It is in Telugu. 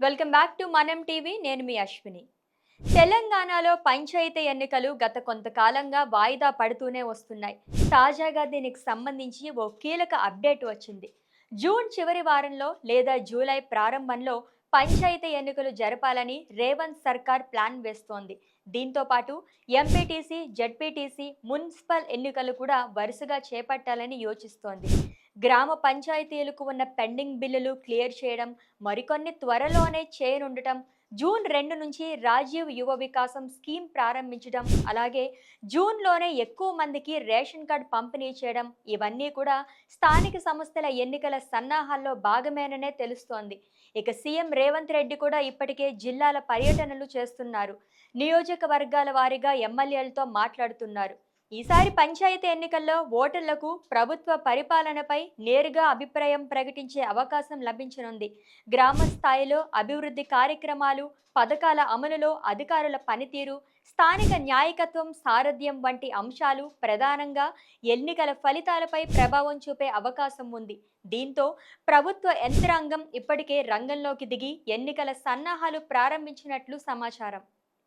వెల్కమ్ బ్యాక్ టు మనం టీవీ. నేను మీ అశ్విని. తెలంగాణలో పంచాయతీ ఎన్నికలు గత కొంతకాలంగా వాయిదా పడుతూనే వస్తున్నాయి. తాజాగా దీనికి సంబంధించి ఓ కీలక అప్డేట్ వచ్చింది. జూన్ చివరి వారంలో లేదా జూలై ప్రారంభంలో పంచాయతీ ఎన్నికలు జరపాలని రేవంత్ సర్కార్ ప్లాన్ వేస్తోంది. దీంతో పాటు ఎంపీటీసీ, జడ్పీటీసీ, మున్సిపల్ ఎన్నికలు కూడా వరుసగా చేపట్టాలని యోచిస్తోంది. గ్రామ పంచాయతీలకు ఉన్న పెండింగ్ బిల్లులు క్లియర్ చేయడం, మరికొన్ని త్వరలోనే చేయనుండటం, జూన్ 2 నుంచి రాజీవ్ యువ వికాసం స్కీమ్ ప్రారంభించడం, అలాగే జూన్లోనే ఎక్కువ మందికి రేషన్ కార్డ్ పంపిణీ చేయడం, ఇవన్నీ కూడా స్థానిక సంస్థల ఎన్నికల సన్నాహాల్లో భాగమేననే తెలుస్తోంది. ఇక సీఎం రేవంత్ రెడ్డి కూడా ఇప్పటికే జిల్లాల పర్యటనలు చేస్తున్నారు. నియోజకవర్గాల వారీగా ఎమ్మెల్యేలతో మాట్లాడుతున్నారు. ఈసారి పంచాయతీ ఎన్నికల్లో ఓటర్లకు ప్రభుత్వ పరిపాలనపై నేరుగా అభిప్రాయం ప్రకటించే అవకాశం లభించనుంది. గ్రామ స్థాయిలో అభివృద్ధి కార్యక్రమాలు, పథకాల అమలులో అధికారుల పనితీరు, స్థానిక న్యాయకత్వం, సారథ్యం వంటి అంశాలు ప్రధానంగా ఎన్నికల ఫలితాలపై ప్రభావం చూపే అవకాశం ఉంది. దీంతో ప్రభుత్వ యంత్రాంగం ఇప్పటికే రంగంలోకి దిగి ఎన్నికల సన్నాహాలు ప్రారంభించినట్లు సమాచారం.